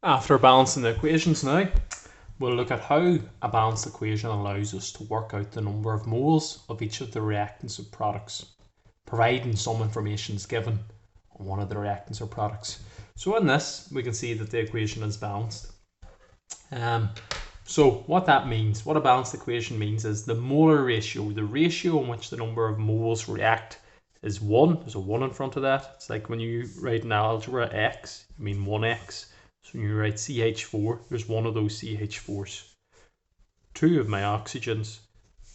After balancing the equations now, we'll look at how a balanced equation allows us to work out the number of moles of each of the reactants or products, providing some information is given on one of the reactants or products. So in this, we can see that the equation is balanced. So what that means, what a balanced equation means, is the molar ratio, the ratio in which the number of moles react is 1. There's a 1 in front of that. It's like when you write in algebra x, you mean 1x. So when you write CH4, there's one of those CH4s. 2 of my oxygens,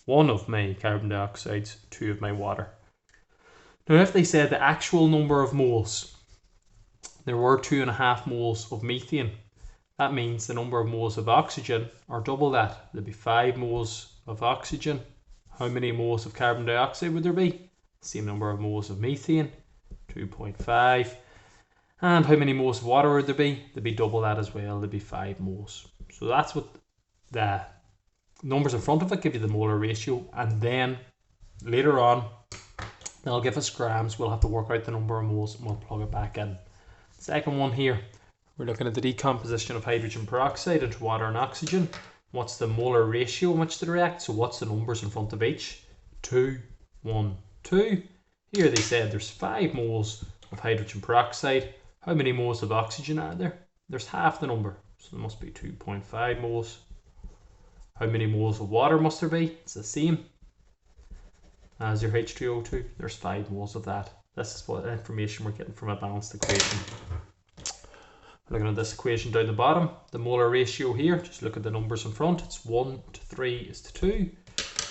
1 of my carbon dioxides, 2 of my water. Now if they said the actual number of moles, there were 2.5 moles of methane, that means the number of moles of oxygen are double that. There'd be 5 moles of oxygen. How many moles of carbon dioxide would there be? Same number of moles of methane, 2.5. And how many moles of water would there be? There'd be double that as well. There'd be 5 moles. So that's what the numbers in front of it give you, the molar ratio. And then later on, they'll give us grams. We'll have to work out the number of moles and we'll plug it back in. Second one here, we're looking at the decomposition of hydrogen peroxide into water and oxygen. What's the molar ratio in which they react? So what's the numbers in front of each? 2, 1, 2. Here they said there's 5 moles of hydrogen peroxide. How many moles of oxygen are there? There's half the number, so there must be 2.5 moles. How many moles of water must there be? It's the same as your H2O2. There's 5 moles of that. This is what information we're getting from a balanced equation. Looking at this equation down the bottom, the molar ratio here, just look at the numbers in front. It's 1 to 3 is to 2.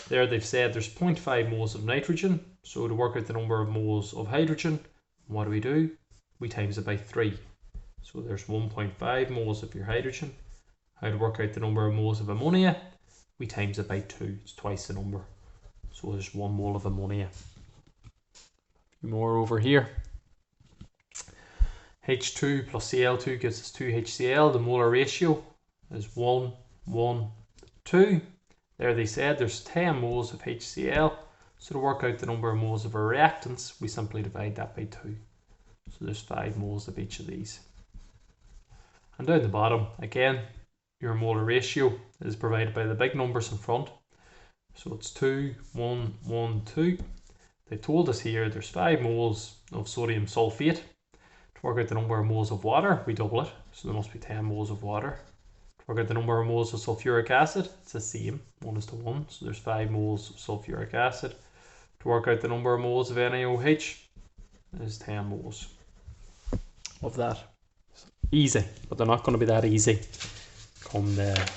There they've said there's 0.5 moles of nitrogen. So to work out the number of moles of hydrogen, what do? We times it by 3. So there's 1.5 moles of your hydrogen. How to work out the number of moles of ammonia? We times it by 2. It's twice the number. So there's 1 mole of ammonia. A few more over here. H2 plus Cl2 gives us 2HCl. The molar ratio is 1, 1, 2. There they said there's 10 moles of HCl. So to work out the number of moles of our reactants, we simply divide that by 2. So there's 5 moles of each of these. And down the bottom, again, your molar ratio is provided by the big numbers in front. So it's 2, 1, 1, 2. They told us here there's 5 moles of sodium sulfate. To work out the number of moles of water, we double it. So there must be 10 moles of water. To work out the number of moles of sulfuric acid, it's the same, 1 is to 1. So there's 5 moles of sulfuric acid. To work out the number of moles of NaOH, is 10 moles of that. Easy, but they're not going to be that easy come the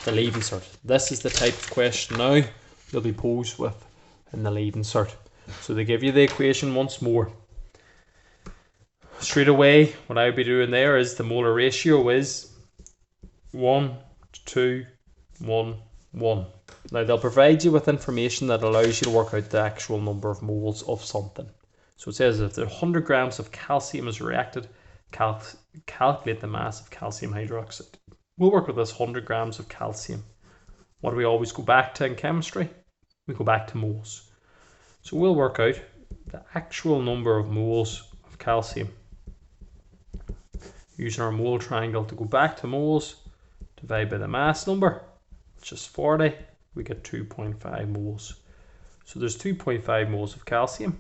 leaving cert. This is the type of question now you'll be posed with in the leaving cert. So they give you the equation once more. Straight away, what I would be doing there is the molar ratio is 1 to 2, 1, 1. Now they'll provide you with information that allows you to work out the actual number of moles of something. So it says if there's 100 grams of calcium is reacted, calculate the mass of calcium hydroxide. We'll work with this 100 grams of calcium. What do we always go back to in chemistry? We go back to moles. So we'll work out the actual number of moles of calcium. Using our mole triangle to go back to moles, divide by the mass number, which is 40, we get 2.5 moles. So there's 2.5 moles of calcium.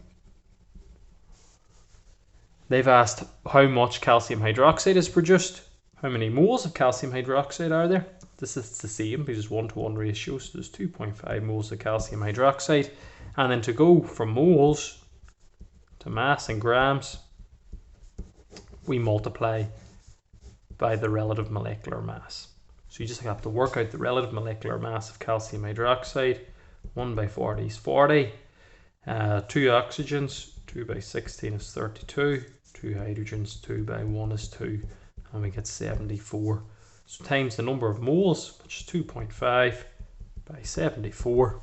They've asked how much calcium hydroxide is produced. How many moles of calcium hydroxide are there? This is the same because it's 1-to-1 ratio. So there's 2.5 moles of calcium hydroxide. And then to go from moles to mass in grams, we multiply by the relative molecular mass. So you just have to work out the relative molecular mass of calcium hydroxide. 1 by 40 is 40. 2 oxygens, 2 by 16 is 32. 2 hydrogens, 2 by 1 is 2. And we get 74. So times the number of moles, which is 2.5 by 74.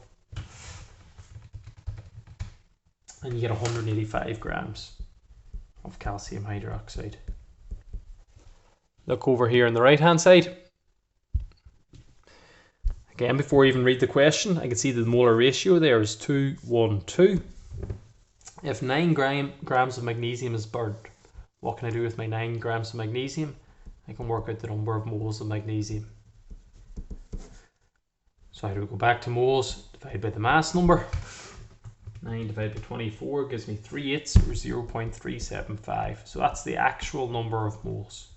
And you get 185 grams of calcium hydroxide. Look over here on the right hand side. Again, before I even read the question, I can see the molar ratio there is 2, 1, 2. If 9 grams of magnesium is burned, what can I do with my 9 grams of magnesium? I can work out the number of moles of magnesium. So how do we go back to moles? Divide by the mass number. 9 divided by 24 gives me 3/8 or 0.375. So that's the actual number of moles.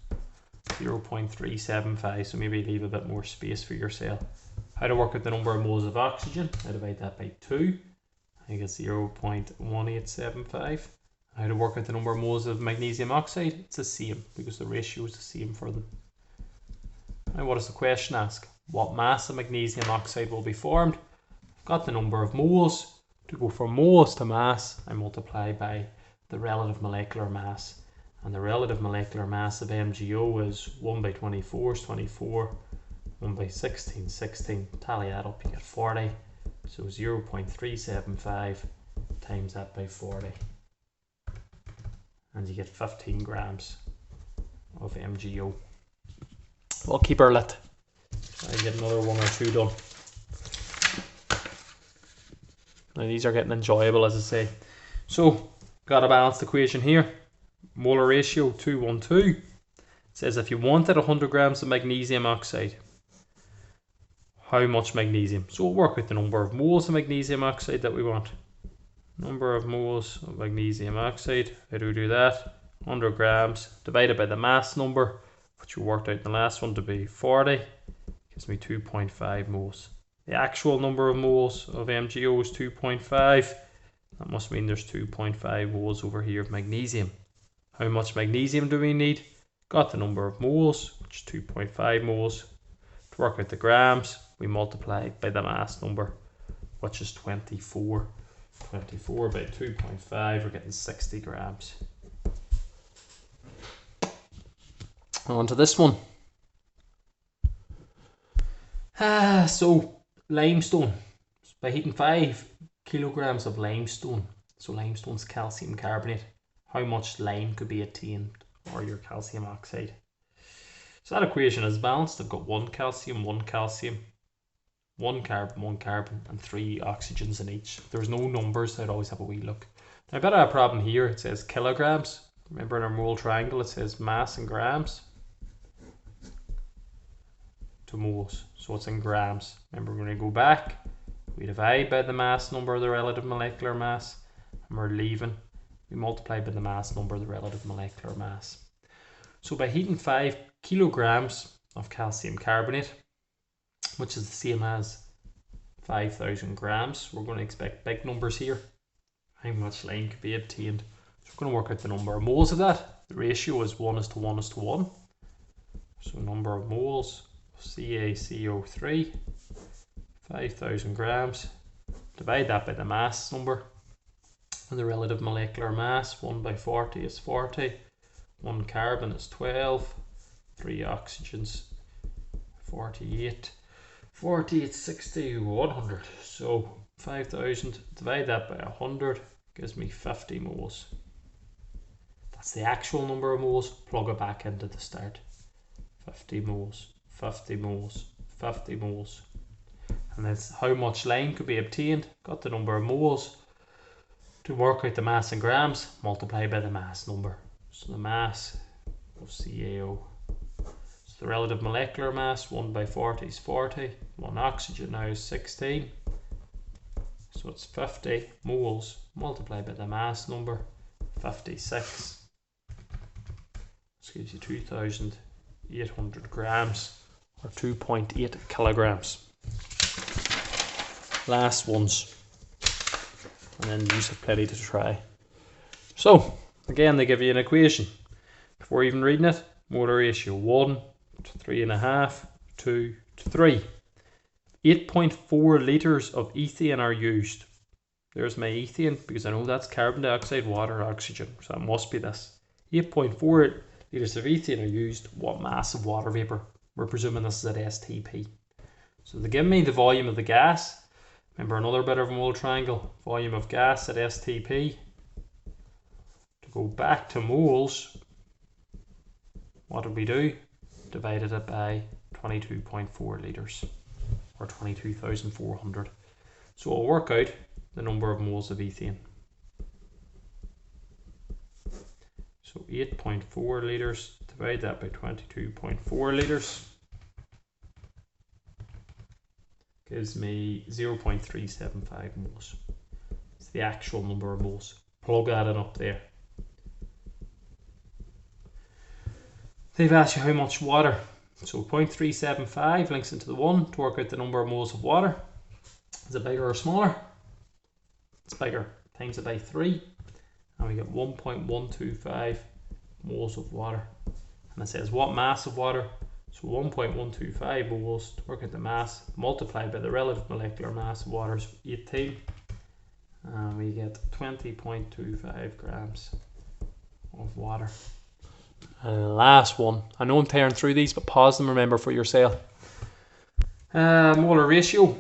0.375. So maybe leave a bit more space for yourself. How to work out the number of moles of oxygen? I divide that by 2. I get 0.1875. How to work out the number of moles of magnesium oxide? It's the same because the ratio is the same for them. Now what does the question ask? What mass of magnesium oxide will be formed? I've got the number of moles. To go from moles to mass, I multiply by the relative molecular mass. And the relative molecular mass of MgO is 1 by 24 is 24. 1 by 16, 16. Tally that up, you get 40. So 0.375 times that by 40. And you get 15 grams of MgO. We'll keep her lit. Try and get another 1 or 2 done. Now these are getting enjoyable, as I say. So, got a balanced equation here. Molar ratio 2:1:2. It says if you wanted 100 grams of magnesium oxide, how much magnesium? So we'll work with the number of moles of magnesium oxide that we want. Number of moles of magnesium oxide. How do we do that? 100 grams divided by the mass number, which we worked out in the last one to be 40. Gives me 2.5 moles. The actual number of moles of MgO is 2.5. That must mean there's 2.5 moles over here of magnesium. How much magnesium do we need? Got the number of moles, which is 2.5 moles. To work out the grams, we multiply by the mass number, which is 24. 24 by 2.5, we're getting 60 grams. On to this one. So limestone. By heating 5 kilograms of limestone, so limestone's calcium carbonate, how much lime could be obtained, or your calcium oxide? So that equation is balanced. I've got 1 calcium, 1 calcium, 1 carbon, 1 carbon, and 3 oxygens in each. There's no numbers, so I'd always have a wee look. Now I bet I have a problem here. It says kilograms. Remember in our mole triangle it says mass in grams to moles, so it's in grams. Remember when we go back, we divide by the mass number of the relative molecular mass, and we're leaving. We multiply by the mass number of the relative molecular mass. So by heating 5 kilograms of calcium carbonate, which is the same as 5,000 grams, we're going to expect big numbers here. How much lime could be obtained? So we're going to work out the number of moles of that. The ratio is 1:1:1. So number of moles of CaCO3, 5,000 grams. Divide that by the mass number. And the relative molecular mass, 1 by 40 is 40. 1 carbon is 12. 3 oxygens, 48. 40, 60, 100. So 5,000, divide that by 100, gives me 50 moles. That's the actual number of moles. Plug it back into the start. 50 moles, 50 moles, 50 moles. And that's how much lime could be obtained. Got the number of moles. To work out the mass in grams, multiply by the mass number. So the mass of CaO. So the relative molecular mass, 1 by 40 is 40. 1 oxygen now is 16. So it's 50 moles multiplied by the mass number, 56. This gives you 2,800 grams, or 2.8 kilograms. Last ones, and then use have plenty to try. So again, they give you an equation. Before even reading it, molar ratio 1 to 3.5, 2 to 3. 8.4 litres of ethane are used. There's my ethane, because I know that's carbon dioxide, water, oxygen, so it must be this. 8.4 litres of ethane are used. What mass of water vapour? We're presuming this is at STP. So they give me the volume of the gas. Remember another bit of a mole triangle. Volume of gas at STP. To go back to moles, what did we do? Divided it by 22.4 litres, or 22,400. So it'll work out the number of moles of ethane. So 8.4 litres Divide that by 22.4 litres. Gives me 0.375 moles. It's the actual number of moles. Plug that in up there. They've asked you how much water. So 0.375 links into the 1 to work out the number of moles of water. Is it bigger or smaller? It's bigger. Times it by 3. And we get 1.125 moles of water. And it says what mass of water? So 1.125 moles to work out the mass multiplied by the relative molecular mass of water is 18. And we get 20.25 grams of water. And the last one, I know I'm tearing through these, but pause them, remember, for yourself. Molar ratio,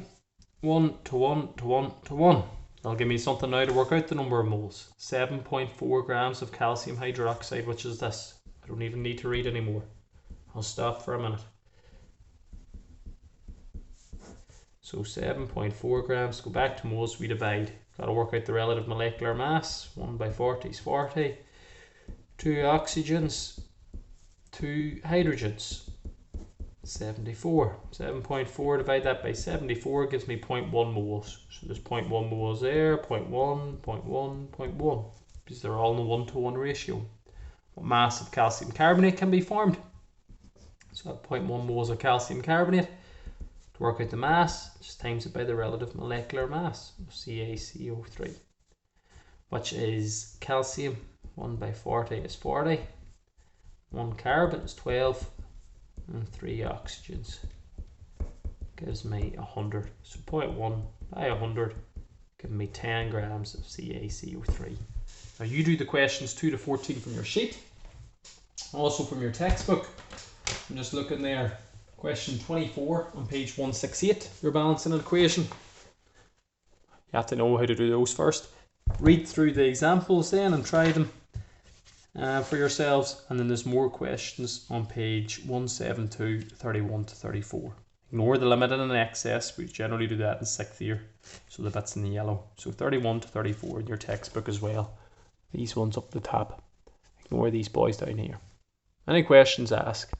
1 to 1 to 1 to 1. That'll give me something now to work out the number of moles. 7.4 grams of calcium hydroxide, which is this. I don't even need to read anymore. I'll stop for a minute. So 7.4 grams, go back to moles, we divide. Got to work out the relative molecular mass. 1 by 40 is 40. 2 oxygens, 2 hydrogens, 74. 7.4, divide that by 74 gives me 0.1 moles. So there's 0.1 moles there, 0.1, 0.1, 0.1, because they're all in a 1 to 1 ratio. What mass of calcium carbonate can be formed? So 0.1 moles of calcium carbonate. To work out the mass, just times it by the relative molecular mass of CaCO3, which is calcium. 1 by 40 is 40. 1 carbon is 12. And 3 oxygens gives me 100. So 0.1 by 100 gives me 10 grams of CaCO3. Now you do the questions 2 to 14 from your sheet. Also from your textbook. I'm just looking there. Question 24 on page 168. You're balancing an equation. You have to know how to do those first. Read through the examples then and try them for yourselves, and then there's more questions on page 172, 31 to 34. Ignore the limited and excess. We generally do that in 6th year, so the bits in the yellow. So 31 to 34 in your textbook as well. These ones up the top. Ignore these boys down here. Any questions, ask.